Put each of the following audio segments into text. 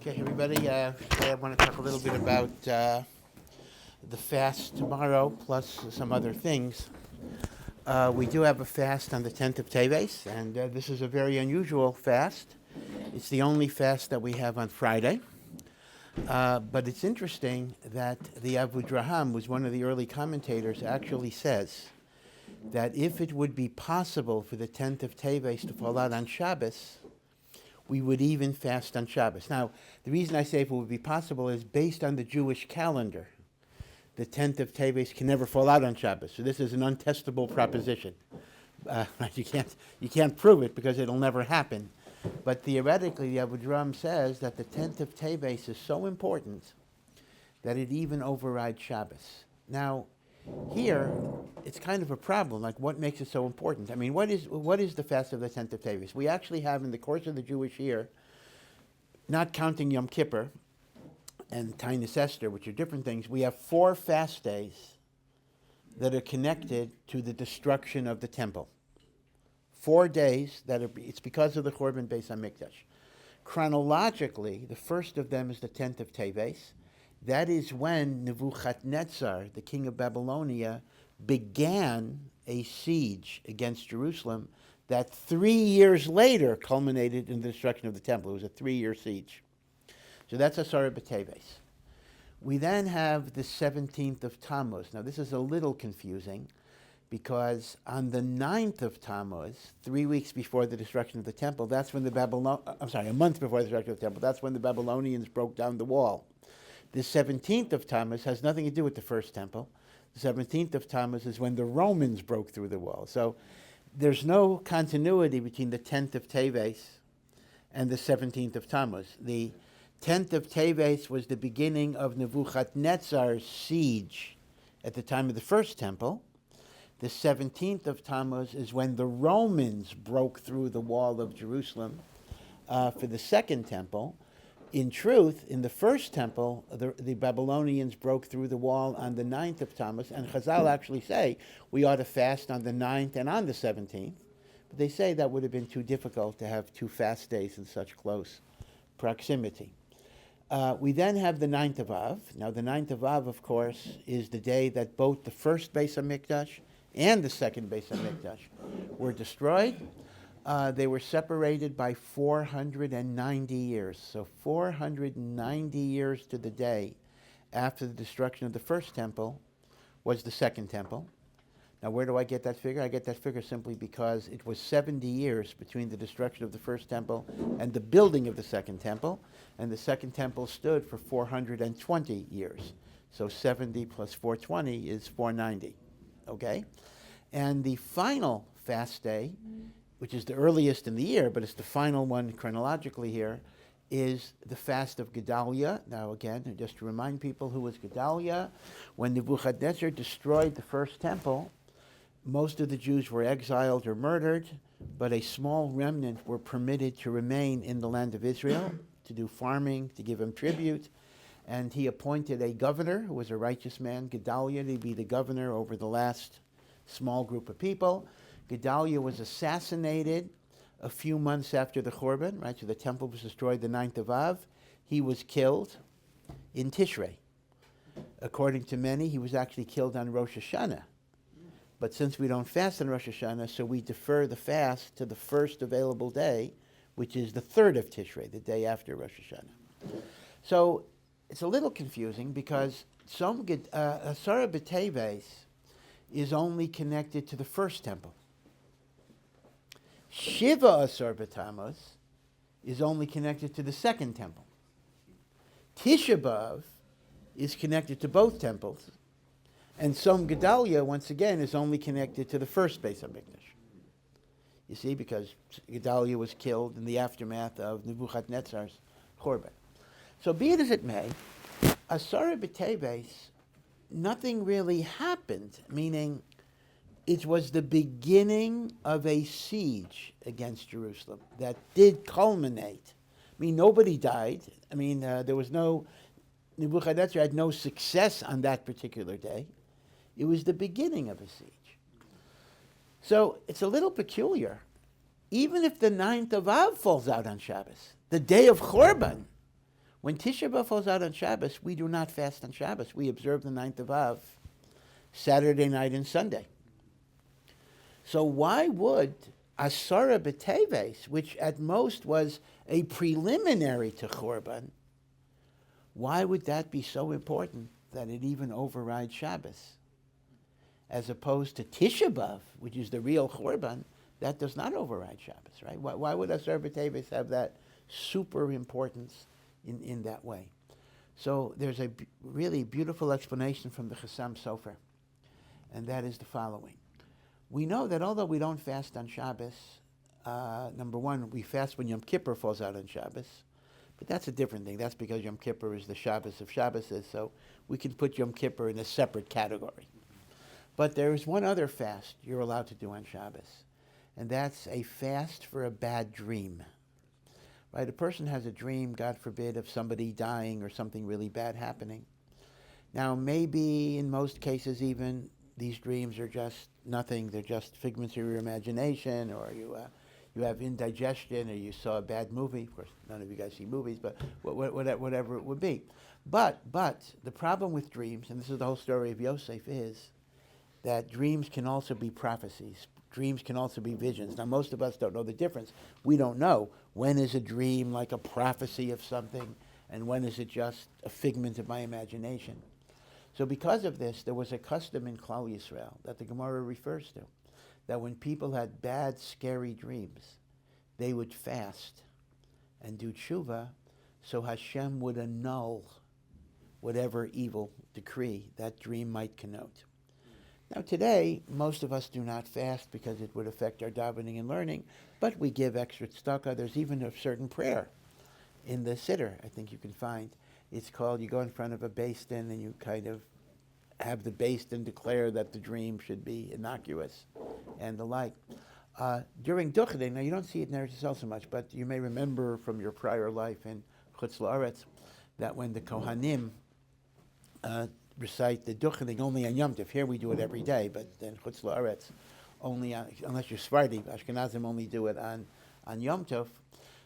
Okay, everybody, today I want to talk a little bit about the fast tomorrow, plus some other things. We do have a fast on the 10th of Teves, and this is a very unusual fast. It's the only fast that we have on Friday. But it's interesting that the Avudraham, who's one of the early commentators, actually says that if it would be possible for the 10th of Teves to fall out on Shabbos, we would even fast on Shabbos. Now, the reason I say if it would be possible is based on the Jewish calendar. The 10th of Teves can never fall out on Shabbos, so this is an untestable proposition. You can't prove it because it'll never happen. But theoretically, the Avudraham says that the 10th of Teves is so important that it even overrides Shabbos. Now, here, it's kind of a problem. Like, what makes it so important? I mean, what is the fast of the 10th of Teves? We actually have, in the course of the Jewish year, not counting Yom Kippur and Tainus Esther, which are different things, we have 4 fast days that are connected to the destruction of the temple. 4 days it's because of the Churban Beis HaMikdash. Chronologically, the first of them is the 10th of Teves. That is when Nebuchadnezzar, the king of Babylonia, began a siege against Jerusalem that 3 years later culminated in the destruction of the temple. It was a 3-year siege. So that's Asara B'Teves. We then have the 17th of Tammuz. Now this is a little confusing because on the 9th of Tammuz, 3 weeks before the destruction of the temple, that's when a month before the destruction of the temple, that's when the Babylonians broke down the wall. The 17th of Tammuz has nothing to do with the first temple. The 17th of Tammuz is when the Romans broke through the wall. So there's no continuity between the 10th of Teves and the 17th of Tammuz. The 10th of Teves was the beginning of Nebuchadnezzar's siege at the time of the first temple. The 17th of Tammuz is when the Romans broke through the wall of Jerusalem for the second temple. In truth, in the first temple, the Babylonians broke through the wall on the 9th of Tammuz, and Chazal actually say we ought to fast on the 9th and on the 17th. But they say that would have been too difficult to have 2 fast days in such close proximity. We then have the 9th of Av. Now, the 9th of Av, of course, is the day that both the first Beis HaMikdash and the second Beis HaMikdash were destroyed. They were separated by 490 years. So 490 years to the day after the destruction of the first temple was the second temple. Now, where do I get that figure? I get that figure simply because it was 70 years between the destruction of the first temple and the building of the second temple, and the second temple stood for 420 years. So 70 plus 420 is 490, okay? And the final fast day, which is the earliest in the year, but it's the final one chronologically here, is the fast of Gedaliah. Now again, just to remind people who was Gedaliah, when Nebuchadnezzar destroyed the first temple, most of the Jews were exiled or murdered, but a small remnant were permitted to remain in the land of Israel, to do farming, to give him tribute, and he appointed a governor who was a righteous man, Gedaliah, to be the governor over the last small group of people. Gedaliah was assassinated a few months after the Churban, right? So the temple was destroyed the 9th of Av. He was killed in Tishrei. According to many, he was actually killed on Rosh Hashanah. But since we don't fast on Rosh Hashanah, so we defer the fast to the first available day, which is the 3rd of Tishrei, the day after Rosh Hashanah. So it's a little confusing because Asara B'Teves is only connected to the first temple. Shiva Asar B'Tammuz is only connected to the second temple. Tisha B'Av is connected to both temples. And Som Gedaliah, once again, is only connected to the first Beis HaMikdash. You see, because Gedaliah was killed in the aftermath of Nebuchadnezzar's Churban. So be it as it may, Asara B'Teves, nothing really happened, meaning it was the beginning of a siege against Jerusalem that did culminate. I mean, nobody died. I mean, Nebuchadnezzar had no success on that particular day. It was the beginning of a siege. So it's a little peculiar. Even if the 9th of Av falls out on Shabbos, the day of Churban, When Tisha B'Av falls out on Shabbos, we do not fast on Shabbos. We observe the 9th of Av, Saturday night and Sunday. So why would Asara B'Teves, which at most was a preliminary to Chorban, why would that be so important that it even overrides Shabbos? As opposed to Tisha B'Av, which is the real Chorban, that does not override Shabbos, right? Why would Asar B'Teves have that super importance in that way? So there's a really beautiful explanation from the Chassam Sofer, and that is the following. We know that although we don't fast on Shabbos, number one, we fast when Yom Kippur falls out on Shabbos, but that's a different thing. That's because Yom Kippur is the Shabbos of Shabbases, so we can put Yom Kippur in a separate category. But there is one other fast you're allowed to do on Shabbos, and that's a fast for a bad dream. Right? A person has a dream, God forbid, of somebody dying or something really bad happening. Now, maybe in most cases even, these dreams are just nothing. They're just figments of your imagination, or you have indigestion, or you saw a bad movie. Of course, none of you guys see movies, but whatever it would be. But the problem with dreams, and this is the whole story of Yosef, is that dreams can also be prophecies. Dreams can also be visions. Now, most of us don't know the difference. We don't know when is a dream like a prophecy of something, and when is it just a figment of my imagination. So because of this, there was a custom in Klal Yisrael that the Gemara refers to, that when people had bad, scary dreams, they would fast and do tshuva so Hashem would annul whatever evil decree that dream might connote. Now today, most of us do not fast because it would affect our davening and learning, but we give extra tzedakah. There's even a certain prayer in the siddur, I think you can find. It's called, you go in front of a beis din and you kind of have the beis din declare that the dream should be innocuous and the like. During Duchadin, now you don't see it in Eretz Yisrael so much, but you may remember from your prior life in Chutz La'aretz that when the Kohanim recite the Duchadin only on Yom Tov. Here we do it every day, but then Chutz La'aretz only on, unless you're Sephardi, Ashkenazim only do it on Yom Tov.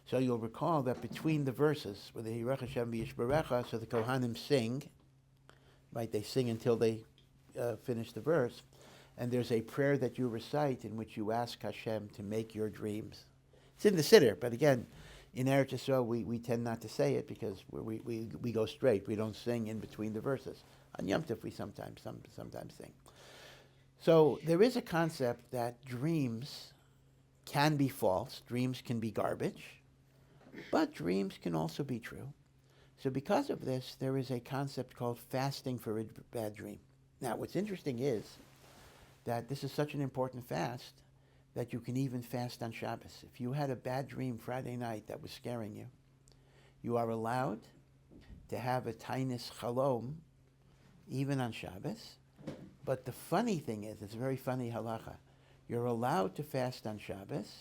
So you'll recall that between the verses, where the Yirech Hashem v'Yishbarecha, so the Kohanim sing, right? They sing until they finish the verse, and there's a prayer that you recite in which you ask Hashem to make your dreams. It's in the siddur, but again, in Eretz Yisrael we tend not to say it because we go straight. We don't sing in between the verses. On Yom Tov we sometimes sing. So there is a concept that dreams can be false, dreams can be garbage, but dreams can also be true. So because of this, there is a concept called fasting for a bad dream. Now, what's interesting is that this is such an important fast that you can even fast on Shabbos. If you had a bad dream Friday night that was scaring you, you are allowed to have a tainis chalom even on Shabbos. But the funny thing is, it's a very funny halacha. You're allowed to fast on Shabbos,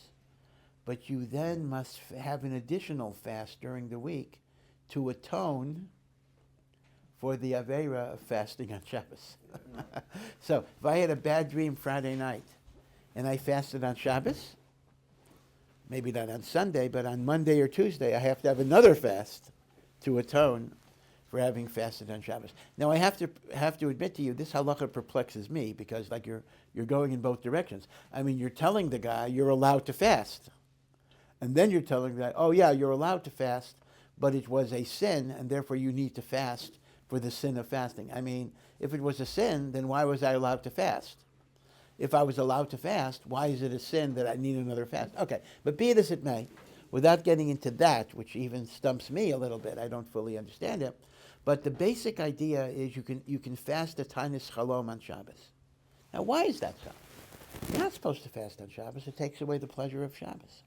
but you then must have an additional fast during the week to atone for the aveira of fasting on Shabbos. So if I had a bad dream Friday night and I fasted on Shabbos, maybe not on Sunday, but on Monday or Tuesday, I have to have another fast to atone for having fasted on Shabbos. Now I have to admit to you, this halacha perplexes me because like you're going in both directions. I mean, you're telling the guy you're allowed to fast. And then you're telling the guy, oh yeah, you're allowed to fast, but it was a sin, and therefore you need to fast for the sin of fasting. I mean, if it was a sin, then why was I allowed to fast? If I was allowed to fast, why is it a sin that I need another fast? Okay, but be it as it may, without getting into that, which even stumps me a little bit, I don't fully understand it, but the basic idea is you can fast a tainis chalom on Shabbos. Now, why is that so? You're not supposed to fast on Shabbos. It takes away the pleasure of Shabbos.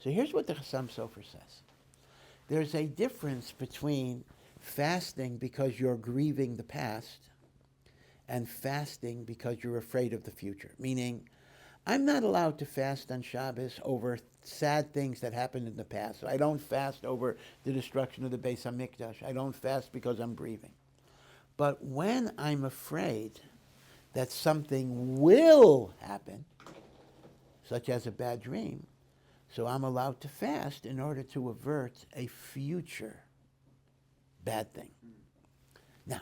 So here's what the Chassam Sofer says. There's a difference between fasting because you're grieving the past and fasting because you're afraid of the future. Meaning, I'm not allowed to fast on Shabbos over sad things that happened in the past. I don't fast over the destruction of the Beis HaMikdash. I don't fast because I'm grieving. But when I'm afraid that something will happen, such as a bad dream, so I'm allowed to fast in order to avert a future bad thing. Now,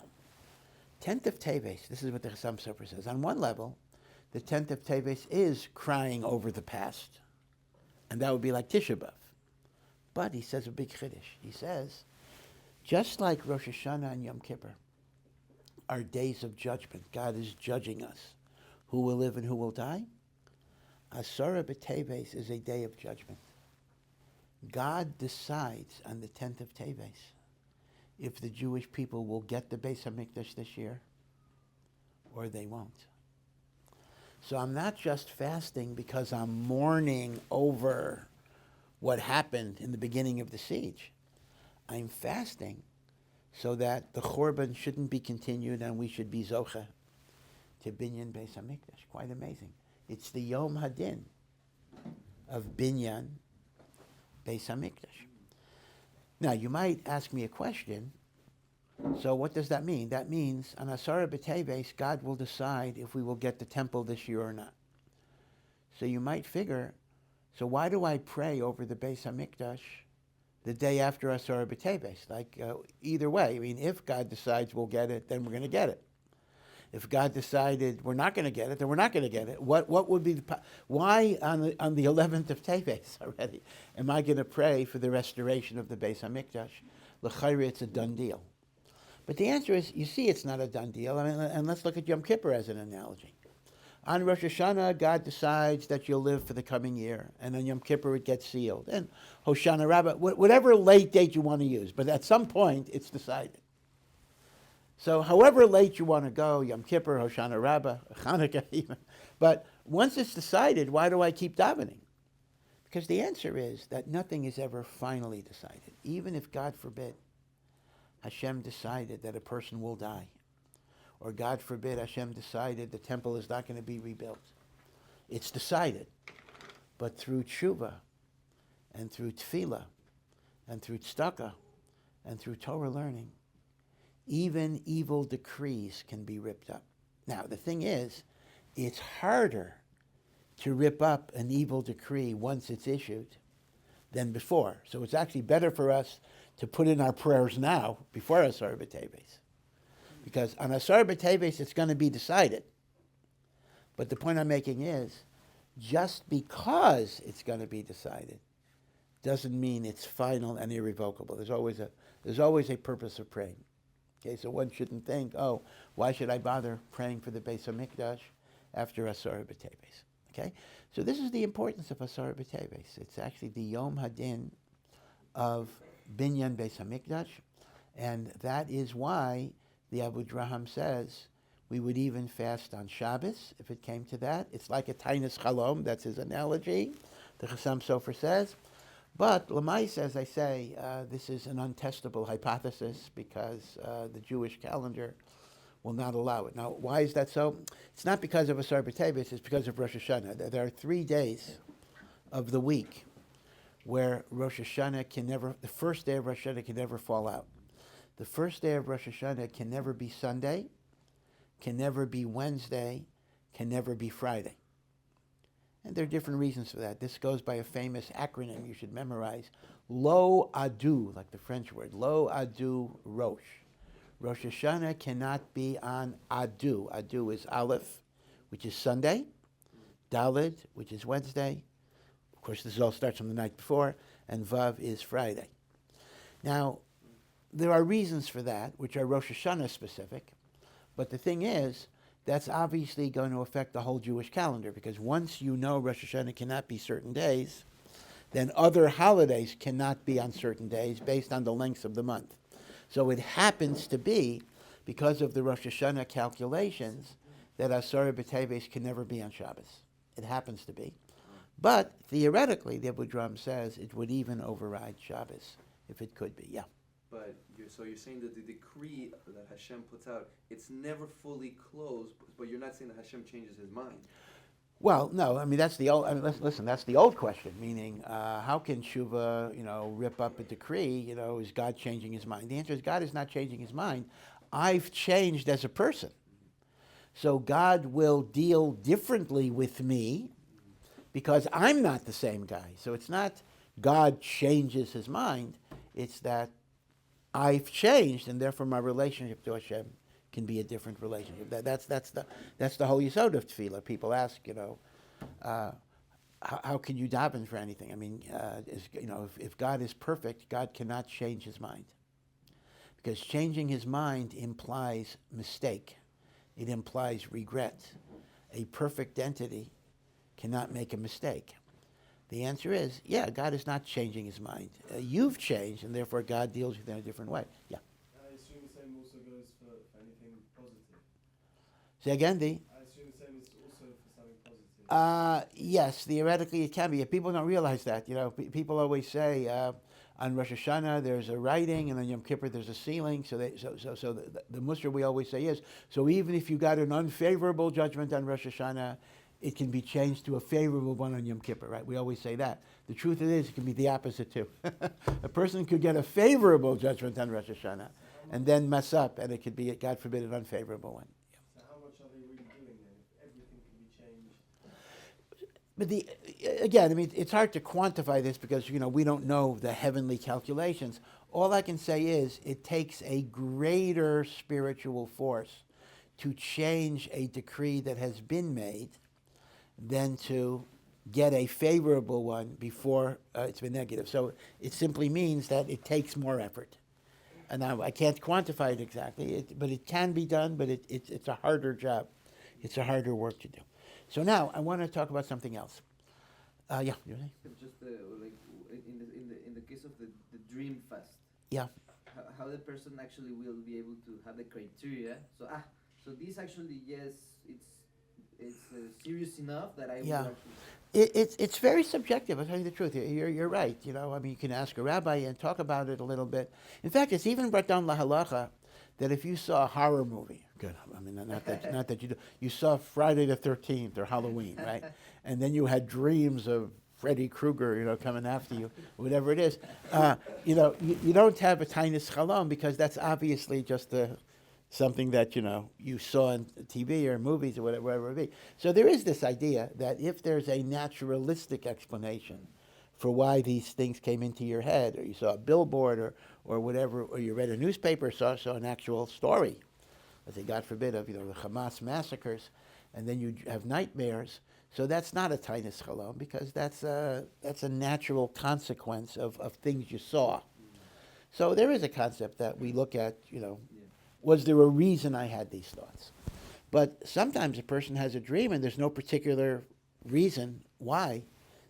10th of Teves, this is what the Chassam Sofer says. On one level, the 10th of Teves is crying over the past. And that would be like Tisha B'Av. But he says a big chiddush. He says, just like Rosh Hashanah and Yom Kippur are days of judgment, God is judging us, who will live and who will die, Asara B'Teves is a day of judgment. God decides on the 10th of Teves if the Jewish people will get the Beis HaMikdash this year or they won't. So I'm not just fasting because I'm mourning over what happened in the beginning of the siege. I'm fasting so that the Churban shouldn't be continued and we should be Zoche to Binyan Beis HaMikdash. Quite amazing. It's the Yom Hadin of Binyan Beis HaMikdash. Now, you might ask me a question. So what does that mean? That means on Asara B'Teves, God will decide if we will get the temple this year or not. So you might figure, so why do I pray over the Beis HaMikdash the day after Asara B'Teves? Like, either way, I mean, if God decides we'll get it, then we're going to get it. If God decided we're not going to get it, then we're not going to get it. What would be why on the 11th of Teves already am I going to pray for the restoration of the Beis HaMikdash? L'chayre, it's a done deal. But the answer is, you see, it's not a done deal. I mean, and let's look at Yom Kippur as an analogy. On Rosh Hashanah, God decides that you'll live for the coming year, and on Yom Kippur it gets sealed. And Hoshana Rabbah, whatever late date you want to use, but at some point it's decided. So however late you want to go, Yom Kippur, Hoshana Rabbah, Chanukah even, but once it's decided, why do I keep davening? Because the answer is that nothing is ever finally decided. Even if, God forbid, Hashem decided that a person will die, or God forbid, Hashem decided the temple is not going to be rebuilt. It's decided. But through tshuva, and through tefillah, and through tzedakah, and through Torah learning, even evil decrees can be ripped up. Now, the thing is, it's harder to rip up an evil decree once it's issued than before. So it's actually better for us to put in our prayers now, before Asar B'Teves. Because on Asar B'Teves, it's going to be decided. But the point I'm making is, just because it's going to be decided doesn't mean it's final and irrevocable. There's always a purpose of praying. Okay, so one shouldn't think, oh, why should I bother praying for the Beis HaMikdash after Asar B'Teves? Okay, so this is the importance of Asar B'Teves. It's actually the Yom Hadin of Binyan Beis HaMikdash, and that is why the Abu Draham says we would even fast on Shabbos if it came to that. It's like a Tainis Chalom, that's his analogy, the Chassam Sofer says. But Lamaisa, as I say, this is an untestable hypothesis because the Jewish calendar will not allow it. Now, why is that so? It's not because of Asar B'Teves, it's because of Rosh Hashanah. There are 3 days of the week where Rosh Hashanah can never, the first day of Rosh Hashanah can never fall out. The first day of Rosh Hashanah can never be Sunday, can never be Wednesday, can never be Friday. And there are different reasons for that. This goes by a famous acronym you should memorize. Lo Adu, like the French word. Lo Adu Rosh. Rosh Hashanah cannot be on Adu. Adu is Aleph, which is Sunday. Daled, which is Wednesday. Of course, this all starts from the night before. And Vav is Friday. Now, there are reasons for that, which are Rosh Hashanah specific. But the thing is, that's obviously going to affect the whole Jewish calendar, because once you know Rosh Hashanah cannot be certain days, then other holidays cannot be on certain days based on the lengths of the month. So it happens to be, because of the Rosh Hashanah calculations, that Asar B'Teves can never be on Shabbos. It happens to be. But theoretically, the Abu Dram says it would even override Shabbos if it could be. Yeah. But you're saying that the decree that Hashem puts out, it's never fully closed, but you're not saying that Hashem changes his mind. Well, no. I mean, that's the old. I mean, listen, that's the old question. Meaning, how can Shuvah, rip up a decree? Is God changing his mind? The answer is God is not changing his mind. I've changed as a person, so God will deal differently with me because I'm not the same guy. So it's not God changes his mind. It's that I've changed, and therefore my relationship to Hashem can be a different relationship. That's the whole yesod of tefillah. People ask, how can you daven for anything? I mean, if God is perfect, God cannot change his mind. Because changing his mind implies mistake. It implies regret. A perfect entity cannot make a mistake. The answer is, yeah, God is not changing his mind. You've changed, and therefore God deals with it in a different way. Yeah. I assume the same also goes for anything positive. Say again, the? I assume the same is also for something positive. Yes, theoretically it can be. People don't realize that. People always say on Rosh Hashanah there's a writing, and on Yom Kippur there's a sealing. So the mussar we always say is, so even if you got an unfavorable judgment on Rosh Hashanah, it can be changed to a favorable one on Yom Kippur, right? We always say that. The truth it can be the opposite too. A person could get a favorable judgment on Rosh Hashanah and then mess up, and it could be, God forbid, an unfavorable one. So how much are they really doing then if everything can be changed? But again, I mean, it's hard to quantify this because, we don't know the heavenly calculations. All I can say is it takes a greater spiritual force to change a decree that has been made than to get a favorable one before it's been negative. So it simply means that it takes more effort. And now I can't quantify it exactly, but it can be done, but it's a harder job. It's a harder work to do. So now I want to talk about something else. Yeah, you say? Just like in the case of the dream fast. Yeah. How the person actually will be able to have the criteria. So this actually, yes, it's serious enough that I Yeah. will actually. It's very subjective. I'll tell you the truth. You're right. I mean, you can ask a rabbi and talk about it a little bit. In fact, it's even brought down lahalacha that if you saw a horror movie, good. I mean, not that you do. You saw Friday the 13th or Halloween, right? And then you had dreams of Freddy Krueger, coming after you, whatever it is. You don't have a tainis chalom because that's obviously just something that you saw on TV or movies or whatever it be. So there is this idea that if there's a naturalistic explanation for why these things came into your head, or you saw a billboard or whatever, or you read a newspaper, saw an actual story, let's say God forbid of the Hamas massacres, and then you have nightmares. So that's not a tainis chalom because that's a natural consequence of things you saw. So there is a concept that we look at, was there a reason I had these thoughts? But sometimes a person has a dream and there's no particular reason why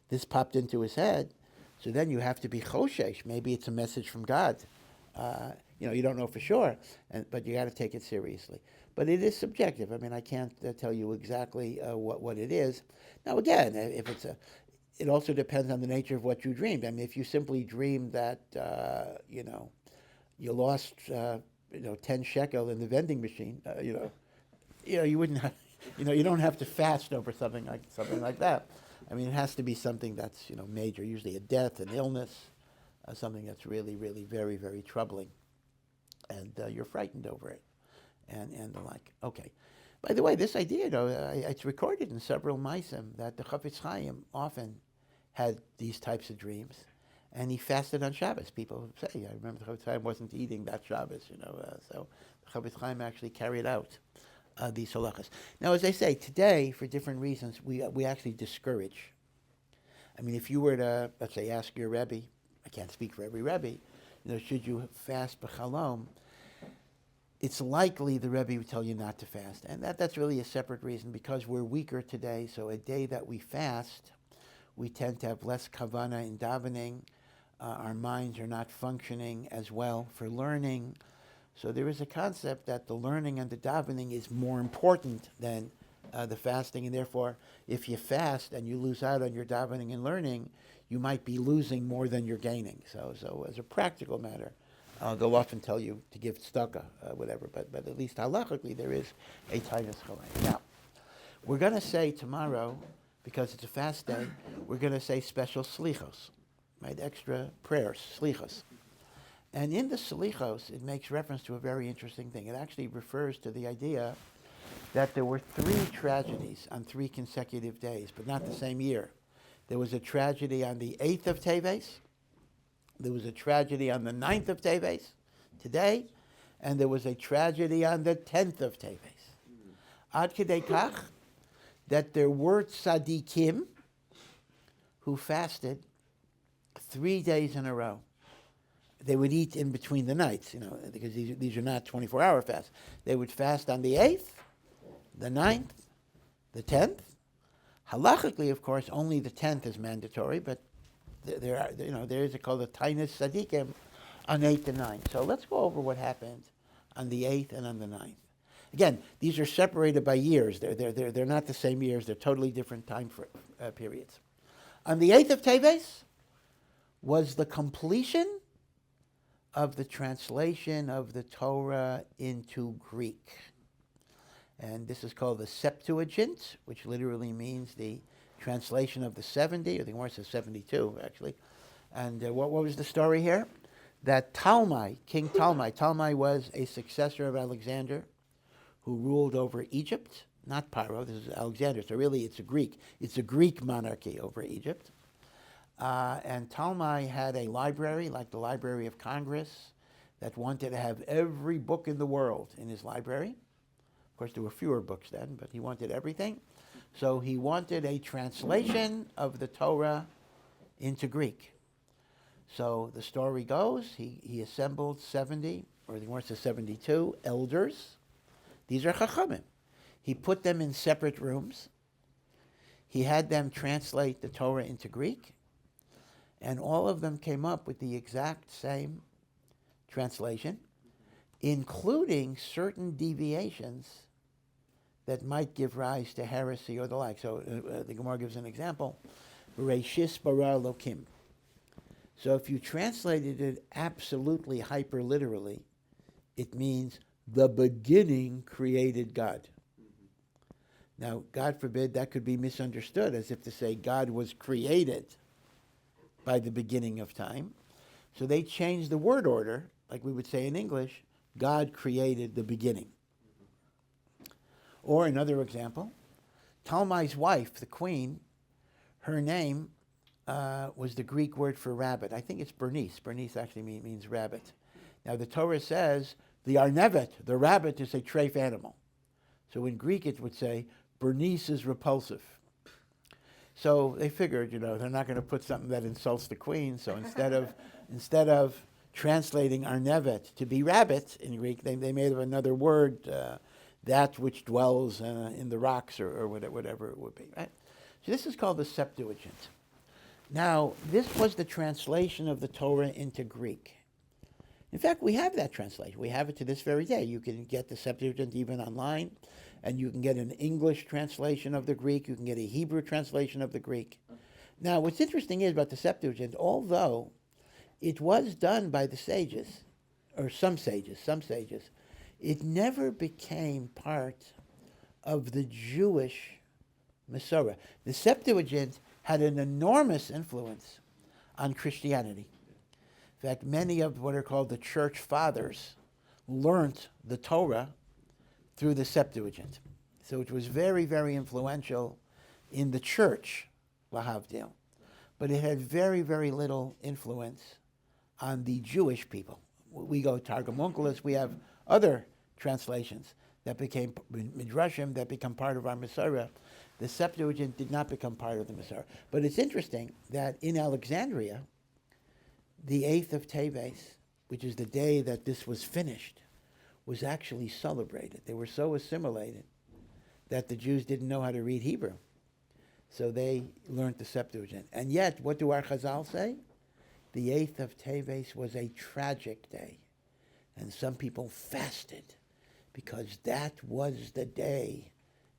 this popped into his head. So then you have to be choshesh. Maybe it's a message from God. You don't know for sure, but you got to take it seriously. But it is subjective. I mean, I can't tell you exactly what it is. Now, again, it also depends on the nature of what you dreamed. I mean, if you simply dreamed that, you lost 10 shekel in the vending machine, you wouldn't have, you don't have to fast over something like that. I mean, it has to be something that's, major, usually a death, an illness, something that's really, really very, very troubling. And you're frightened over it and the like. Okay. By the way, this idea, it's recorded in several maisim that the Chafetz Chaim often had these types of dreams. And he fasted on Shabbos. People say, I remember the Chafetz Chaim wasn't eating that Shabbos, so the Chafetz Chaim actually carried out these halachas. Now, as I say, today, for different reasons, we actually discourage. I mean, if you were to, let's say, ask your Rebbe, I can't speak for every Rebbe, should you fast b'chalom, it's likely the Rebbe would tell you not to fast. And that's really a separate reason because we're weaker today, so a day that we fast, we tend to have less kavana in davening. Our minds are not functioning as well for learning. So there is a concept that the learning and the davening is more important than the fasting, and therefore, if you fast and you lose out on your davening and learning, you might be losing more than you're gaining. So as a practical matter, they'll often tell you to give tzedakah, whatever, but at least halachically there is a tainis chalom. Now, we're going to say tomorrow, because it's a fast day, we're going to say special slichos, right? Extra prayers, slichos. And in the slichos, it makes reference to a very interesting thing. It actually refers to the idea that there were 3 tragedies on 3 consecutive days, but not the same year. There was a tragedy on the 8th of Teves. There was a tragedy on the 9th of Teves, today, and there was a tragedy on the 10th of Teves. Ad kedei kach, that there were tzaddikim who fasted 3 days in a row. They would eat in between the nights, because these are not 24-hour fasts. They would fast on the 8th, the 9th, the 10th. Halachically, of course, only the 10th is mandatory, but there is called a Tainus Tzadikim on 8th and 9th. So let's go over what happened on the 8th and on the 9th. Again, these are separated by years. They're not the same years. They're totally different time periods. On the 8th of Teves was the completion of the translation of the Torah into Greek. And this is called the Septuagint, which literally means the translation of the 70, or the Gemara says 72, actually. And what was the story here? That King Talmai was a successor of Alexander, who ruled over Egypt, not Paro, this is Alexander, so really it's a Greek monarchy over Egypt. And Talmai had a library, like the Library of Congress, that wanted to have every book in the world in his library. Of course, there were fewer books then, but he wanted everything. So he wanted a translation of the Torah into Greek. So the story goes, he assembled 70, or the Gemara says 72, elders. These are chachamim. He put them in separate rooms. He had them translate the Torah into Greek. And all of them came up with the exact same translation, including certain deviations that might give rise to heresy or the like. So the Gemara gives an example, Bereshis bara Elokim. So if you translated it absolutely hyper-literally, it means the beginning created God. Now, God forbid, that could be misunderstood as if to say God was created by the beginning of time. So they changed the word order, like we would say in English, God created the beginning. Or another example, Talmai's wife, the queen, her name was the Greek word for rabbit. I think it's Bernice. Bernice actually means rabbit. Now the Torah says the arnevet, the rabbit, is a treif animal. So in Greek it would say Bernice is repulsive. So they figured, they're not going to put something that insults the queen. So instead of translating arnevet to be rabbit in Greek, they made up another word, that which dwells in the rocks, or whatever it would be, right? So this is called the Septuagint. Now, this was the translation of the Torah into Greek. In fact, we have that translation. We have it to this very day. You can get the Septuagint even online, and you can get an English translation of the Greek. You can get a Hebrew translation of the Greek. Now, what's interesting is about the Septuagint, although it was done by the sages, or some sages, it never became part of the Jewish Masorah. The Septuagint had an enormous influence on Christianity. In fact, many of what are called the church fathers learnt the Torah through the Septuagint. So it was very, very influential in the church, lahavdil. But it had very, very little influence on the Jewish people. We go Targum Onkelos, we have other translations that became midrashim that become part of our Masorah. The Septuagint did not become part of the Masorah. But it's interesting that in Alexandria, the 8th of Teves, which is the day that this was finished, was actually celebrated. They were so assimilated that the Jews didn't know how to read Hebrew. So they learned the Septuagint. And yet, what do our Chazal say? The 8th of Teves was a tragic day. And some people fasted because that was the day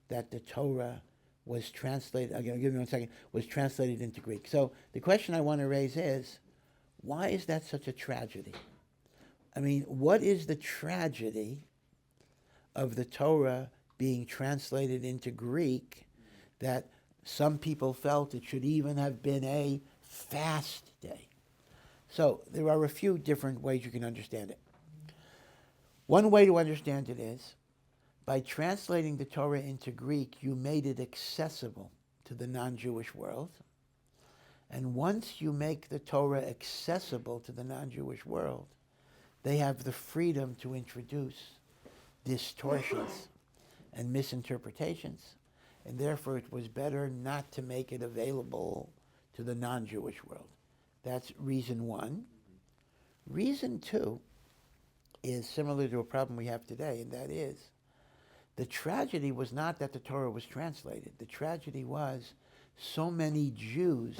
that the Torah was translated, I'll give you 1 second, was translated into Greek. So the question I want to raise is, why is that such a tragedy? I mean, what is the tragedy of the Torah being translated into Greek that some people felt it should even have been a fast day? So there are a few different ways you can understand it. One way to understand it is, by translating the Torah into Greek, you made it accessible to the non-Jewish world. And once you make the Torah accessible to the non-Jewish world, they have the freedom to introduce distortions and misinterpretations, and therefore it was better not to make it available to the non-Jewish world. That's reason one. Reason two is similar to a problem we have today, and that is the tragedy was not that the Torah was translated. The tragedy was so many Jews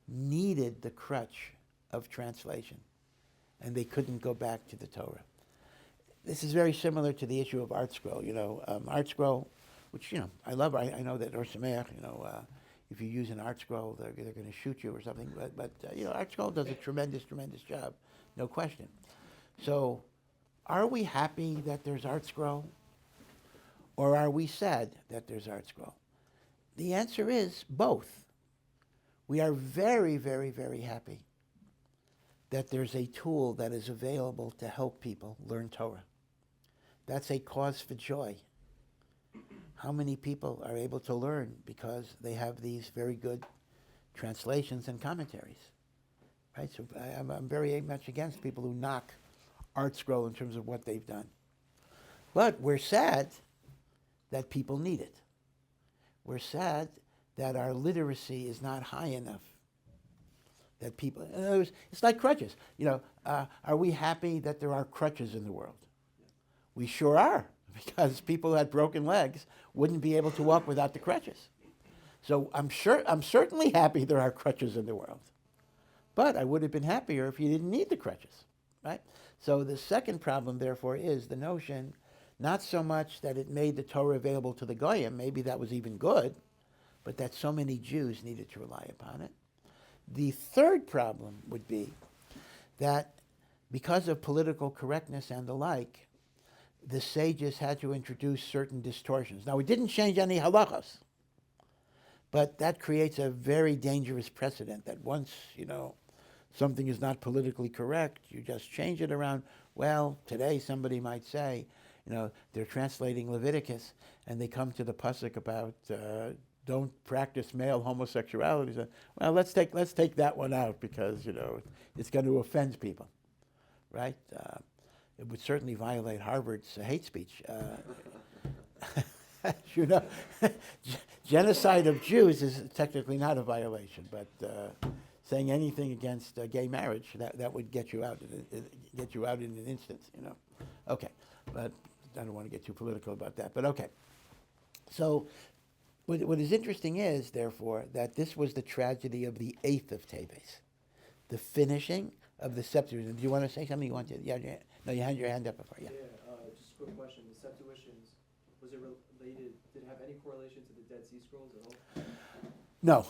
needed the crutch of translation, and they couldn't go back to the Torah. This is very similar to the issue of Art Scroll. Art Scroll, which, I love. I know that Or Sameach, if you use an Art Scroll, they're going to shoot you or something. But Art Scroll does a tremendous job, no question. So, are we happy that there's Art Scroll, or are we sad that there's Art Scroll? The answer is both. We are very, very, very happy that there's a tool that is available to help people learn Torah. That's a cause for joy. How many people are able to learn because they have these very good translations and commentaries, right? So I'm very much against people who knock Art Scroll in terms of what they've done. But we're sad that people need it. We're sad that our literacy is not high enough. That people, it's like crutches. Are we happy that there are crutches in the world? We sure are, because people who had broken legs wouldn't be able to walk without the crutches. So I'm certainly happy there are crutches in the world. But I would have been happier if you didn't need the crutches, right? So the second problem, therefore, is the notion, not so much that it made the Torah available to the Goyim, maybe that was even good, but that so many Jews needed to rely upon it. The third problem would be that because of political correctness and the like, the sages had to introduce certain distortions. Now, it didn't change any halachas, but that creates a very dangerous precedent that once, something is not politically correct, you just change it around. Well, today somebody might say, they're translating Leviticus, and they come to the pasuk about don't practice male homosexuality. So, well, let's take that one out because it's going to offend people, right? It would certainly violate Harvard's hate speech. Genocide of Jews is technically not a violation, but saying anything against gay marriage that would get you out in an instant. Okay, but I don't want to get too political about that. But okay, so what is interesting is, therefore, that this was the tragedy of the 8th of Teves, the finishing of the Septuagint. Do you want to say something? You want to? Yeah. No, you had your hand up before. Yeah. Just a quick question. The Septuations, was it related? Did it have any correlation to the Dead Sea Scrolls at all? No.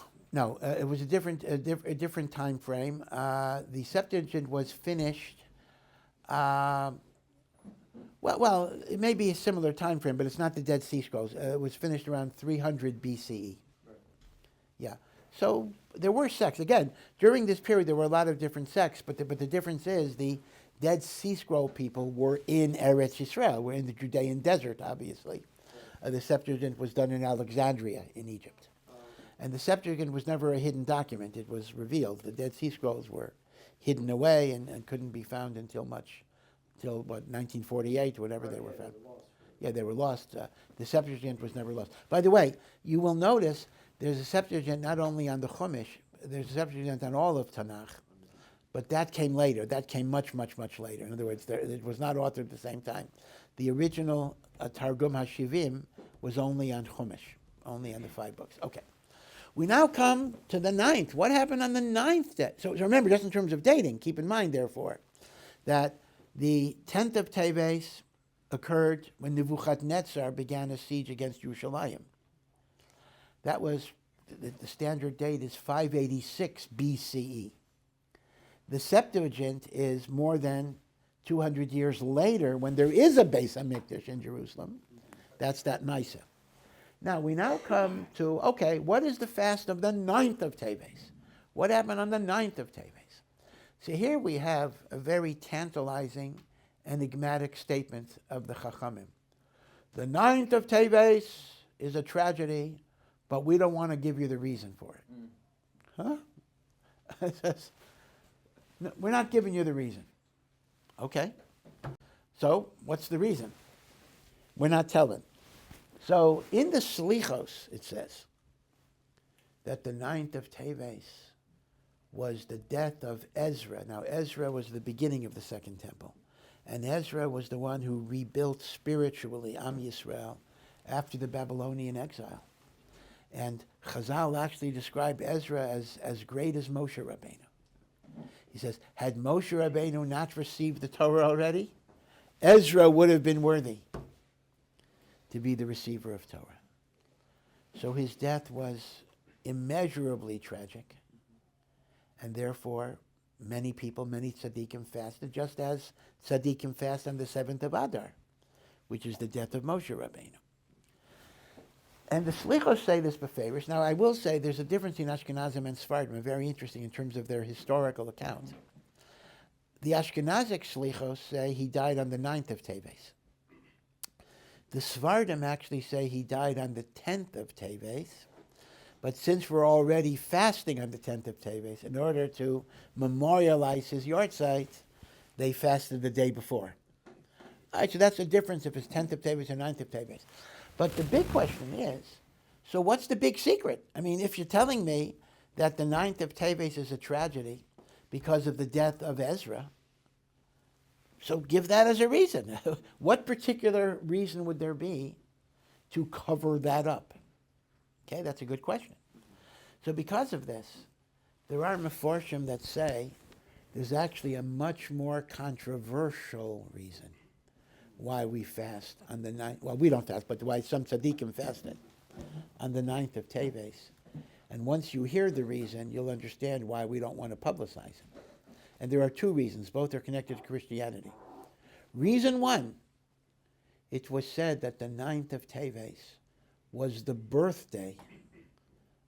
It was a different time frame. The Septuagint was finished. Well, it may be a similar time frame, but it's not the Dead Sea Scrolls. It was finished around 300 BCE. Right. Yeah. So there were sects. Again, during this period, there were a lot of different sects, but the difference is the Dead Sea Scroll people were in Eretz Yisrael, were in the Judean desert, obviously. The Septuagint was done in Alexandria in Egypt. And the Septuagint was never a hidden document. It was revealed. The Dead Sea Scrolls were hidden away and couldn't be found until 1948, whenever they were found. They were lost. The Septuagint was never lost. By the way, you will notice there's a Septuagint not only on the Chumash, there's a Septuagint on all of Tanakh, but that came later. That came much, much, much later. In other words, it was not authored at the same time. The original Targum HaShivim was only on Chumash, only on the 5 books. Okay. We now come to the 9th. What happened on the 9th day? So remember, just in terms of dating, keep in mind, therefore, that the 10th of Teves occurred when Nebuchadnezzar began a siege against Yerushalayim. That was, the standard date is 586 BCE. The Septuagint is more than 200 years later when there is a Beis HaMikdash in Jerusalem. That's that Nisa. Now, we now come to, okay, what is the fast of the 9th of Teves? What happened on the 9th of Teves? So here we have a very tantalizing, enigmatic statement of the Chachamim. The 9th of Teves is a tragedy, but we don't want to give you the reason for it. Huh? It says, no, we're not giving you the reason. Okay. So what's the reason? We're not telling. So in the Slichos, it says that the 9th of Teves was the death of Ezra. Now, Ezra was the beginning of the Second Temple. And Ezra was the one who rebuilt spiritually Am Yisrael after the Babylonian exile. And Chazal actually described Ezra as great as Moshe Rabbeinu. He says, had Moshe Rabbeinu not received the Torah already, Ezra would have been worthy to be the receiver of Torah. So his death was immeasurably tragic. And therefore, many people, many tzaddikim fasted, just as tzaddikim fast on the 7th of Adar, which is the death of Moshe Rabbeinu. And the Slichos say this befavors. Now, I will say there's a difference in Ashkenazim and Sephardim, very interesting in terms of their historical account. The Ashkenazic Slichos say he died on the 9th of Teves. The Sephardim actually say he died on the 10th of Teves. But since we're already fasting on the 10th of Teves, in order to memorialize his yahrzeit, they fasted the day before. All right, so that's the difference if it's 10th of Teves or 9th of Teves. But the big question is, so what's the big secret? I mean, if you're telling me that the 9th of Teves is a tragedy because of the death of Ezra, so give that as a reason. What particular reason would there be to cover that up? Okay, that's a good question. So because of this, there are Meforshim that say there's actually a much more controversial reason why we fast on the 9th. Well, we don't fast, but why some tzaddikim fasted on the 9th of Teves. And once you hear the reason, you'll understand why we don't want to publicize it. And there are two reasons. Both are connected to Christianity. Reason one, it was said that the 9th of Teves was the birthday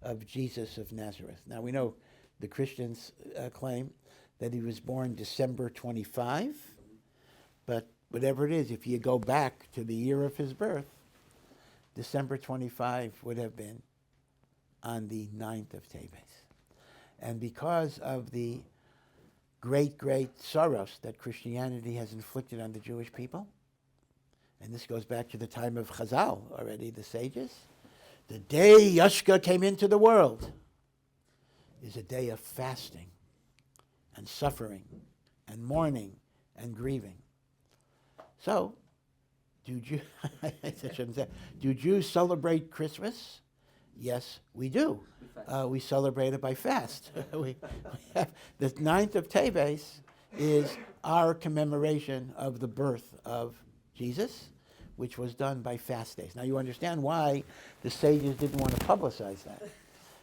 of Jesus of Nazareth. Now we know the Christians claim that he was born December 25, but whatever it is, if you go back to the year of his birth, December 25 would have been on the 9th of Teves. And because of the great, great sorrows that Christianity has inflicted on the Jewish people, and this goes back to the time of Chazal already, the sages, the day Yashka came into the world is a day of fasting and suffering and mourning and grieving. So, do Jews celebrate Christmas? Yes, we do. We celebrate it by fast. we have, the 9th of Teves is our commemoration of the birth of Jesus, which was done by fast days. Now you understand why the sages didn't want to publicize that.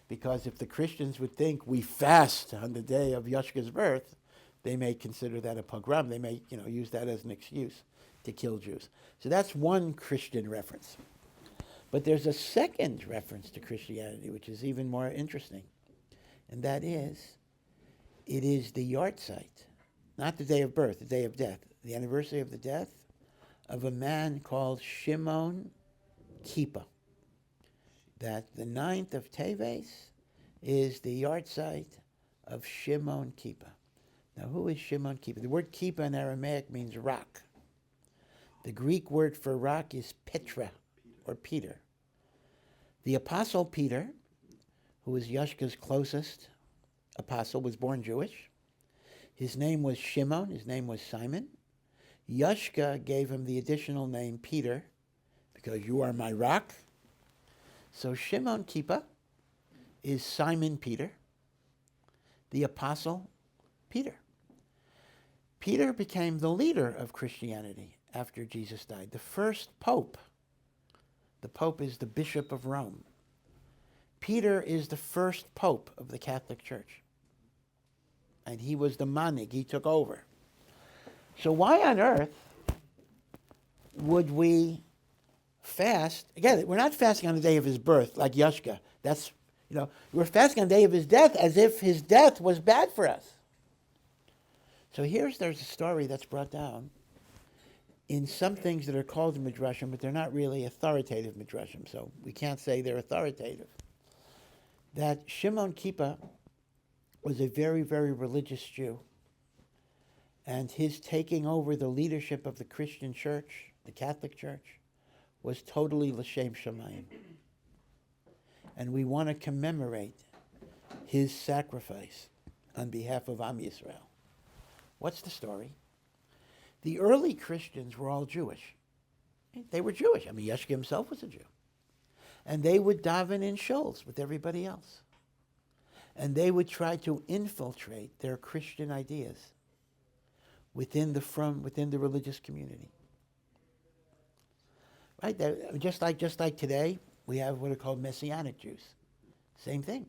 Because if the Christians would think we fast on the day of Yashka's birth, they may consider that a pogrom. They may, use that as an excuse to kill Jews. So that's one Christian reference. But there's a second reference to Christianity, which is even more interesting. And that is, it is the yahrzeit, not the day of birth, the day of death, the anniversary of the death of a man called Shimon Kippur. That the 9th of Teves is the yahrzeit of Shimon Kippur. Now, who is Shimon Kippur? The word Kippur in Aramaic means rock. The Greek word for rock is Petra, or Peter. The apostle Peter, who was Yashka's closest apostle, was born Jewish. His name was Shimon, his name was Simon. Yashka gave him the additional name Peter, because you are my rock. So Shimon Kippur is Simon Peter, the apostle Peter. Peter became the leader of Christianity after Jesus died. The first pope. The pope is the Bishop of Rome. Peter is the first pope of the Catholic Church. And he was the manig, he took over. So why on earth would we fast? Again, we're not fasting on the day of his birth, like Yashka. That's, we're fasting on the day of his death as if his death was bad for us. So there's a story that's brought down in some things that are called midrashim, but they're not really authoritative midrashim, so we can't say they're authoritative. That Shimon Kippur was a very, very religious Jew. and his taking over the leadership of the Christian church, the Catholic Church, was totally l'shem shamayim. And we want to commemorate his sacrifice on behalf of Am Yisrael. What's the story? The early Christians were all Jewish. They were Jewish. I mean, Yeshua himself was a Jew. And they would daven in shuls with everybody else. And they would try to infiltrate their Christian ideas within the religious community. Right? Just like today, we have what are called Messianic Jews. Same thing.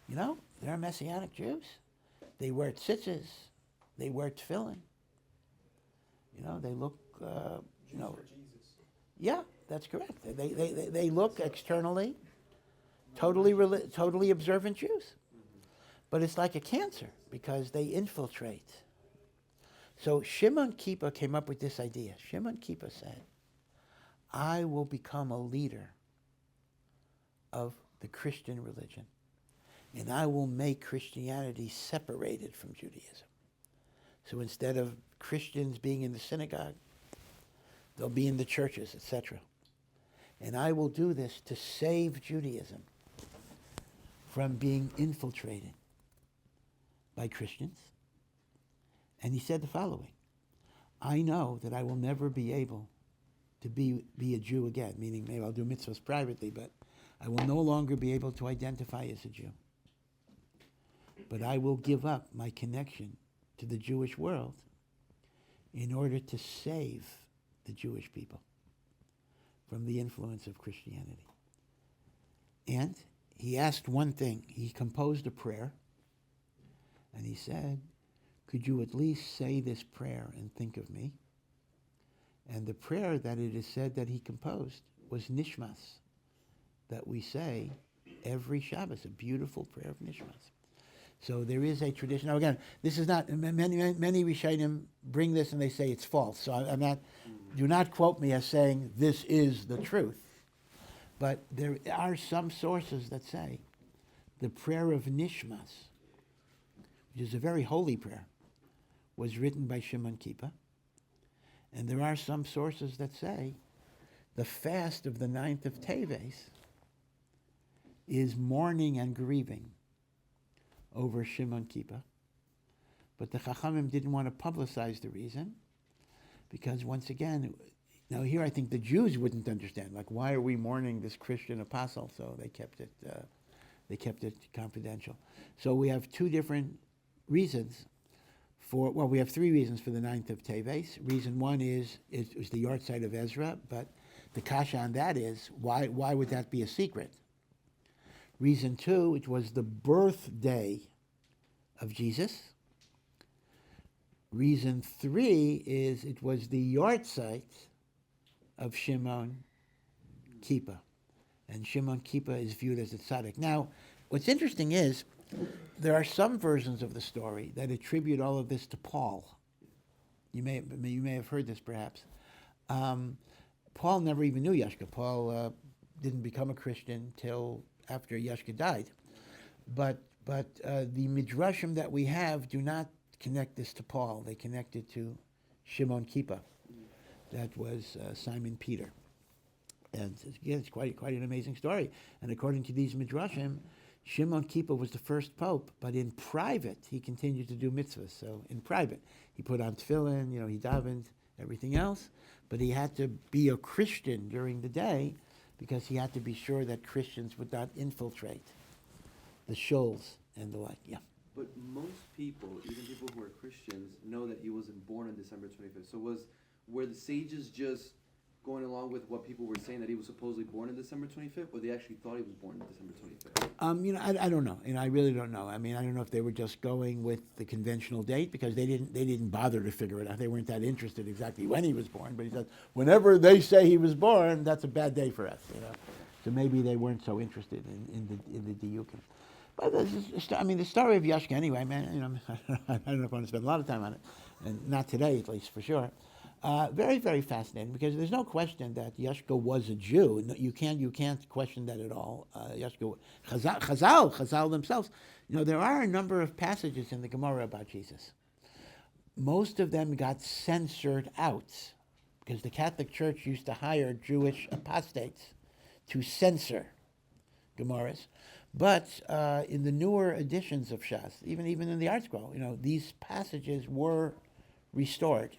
You know, there are Messianic Jews. They wear tzitzis. They wear tefillin. You know, they look, you know. For Jesus. Yeah, that's correct. They look externally totally observant Jews. But it's like a cancer because they infiltrate. So Shimon Kippur came up with this idea. Shimon Kippur said, I will become a leader of the Christian religion, and I will make Christianity separated from Judaism. So instead of Christians being in the synagogue, they'll be in the churches, etc. And I will do this to save Judaism from being infiltrated by Christians. And he said the following, I know that I will never be able to be a Jew again, meaning maybe I'll do mitzvahs privately, but I will no longer be able to identify as a Jew. But I will give up my connection to the Jewish world in order to save the Jewish people from the influence of Christianity. And he asked one thing. He composed a prayer, and he said, could you at least say this prayer and think of me? And the prayer that it is said that he composed was Nishmas, that we say every Shabbos, a beautiful prayer of Nishmas. So there is a tradition. Now again, this is not, many Rishonim bring this and they say it's false. So I'm not, do not quote me as saying this is the truth. But there are some sources that say the prayer of Nishmas, which is a very holy prayer, was written by Shimon Kippur. And there are some sources that say the fast of the 9th of Teves is mourning and grieving over Shimon Kippur. But the Chachamim didn't want to publicize the reason because once again, now here I think the Jews wouldn't understand, like why are we mourning this Christian apostle? So they kept it confidential. So we have two different reasons we have three reasons for the 9th of Teves. Reason one is it was the yahrzeit of Ezra, but the kasha on that is, why would that be a secret? Reason two, it was the birthday of Jesus. Reason three is it was the yahrzeit of Shimon Kippur. And Shimon Kippur is viewed as a tzaddik. Now, what's interesting is, there are some versions of the story that attribute all of this to Paul. You may have heard this perhaps. Paul never even knew Yeshua. Paul didn't become a Christian till after Yeshua died. But the midrashim that we have do not connect this to Paul. They connect it to Shimon Kippur. That was Simon Peter. And again, it's quite an amazing story. And according to these midrashim, Shimon Kippur was the first pope, but in private, he continued to do mitzvahs. So in private, he put on tefillin, he davened, everything else. But he had to be a Christian during the day because he had to be sure that Christians would not infiltrate the shuls and the like. Yeah. But most people, even people who are Christians, know that he wasn't born on December 25th. So were the sages just going along with what people were saying that he was supposedly born on December 25th, or they actually thought he was born on December 25th? I don't know. I really don't know. I mean, I don't know if they were just going with the conventional date because they didn't bother to figure it out. They weren't that interested exactly when he was born. But he said, whenever they say he was born, that's a bad day for us. So maybe they weren't so interested in the diyukim. But the story of Yeshua anyway, man. I don't know if I want to spend a lot of time on it, and not today at least for sure. Very, very fascinating because there's no question that Yeshua was a Jew. No, you can't question that at all. Chazal themselves. There are a number of passages in the Gemara about Jesus. most of them got censored out because the Catholic Church used to hire Jewish apostates to censor Gemaras. But in the newer editions of Shas, even in the Art Scroll, these passages were restored.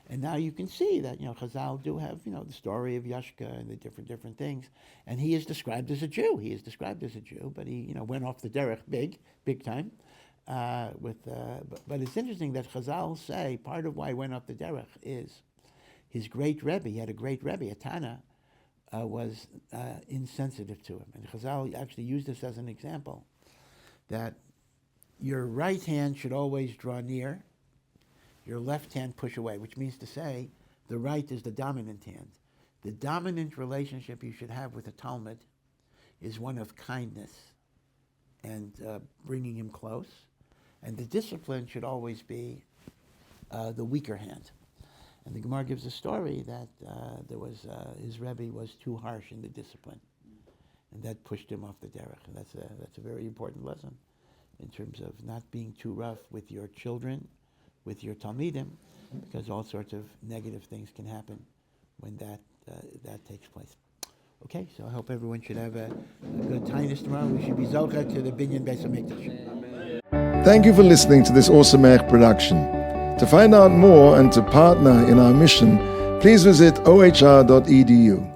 And now you can see that, Chazal do have, the story of Yashka and the different things. And he is described as a Jew. He is described as a Jew, but he, went off the derech big time. But it's interesting that Chazal say part of why he went off the derech is his great Rebbe. He had a great Rebbe, a Tana, was insensitive to him. And Chazal actually used this as an example, that your right hand should always draw near, your left hand push away, which means to say the right is the dominant hand. The dominant relationship you should have with a Talmud is one of kindness and bringing him close. And the discipline should always be the weaker hand. And the Gemara gives a story that his Rebbe was too harsh in the discipline, and that pushed him off the derech. And that's a very important lesson in terms of not being too rough with your children, with your talmidim, because all sorts of negative things can happen when that takes place. Okay, so I hope everyone should have a good time tomorrow. We should be zocha to the Binyan Beis HaMikdash. Thank you for listening to this Awesome production. To find out more and to partner in our mission, please visit ohr.edu.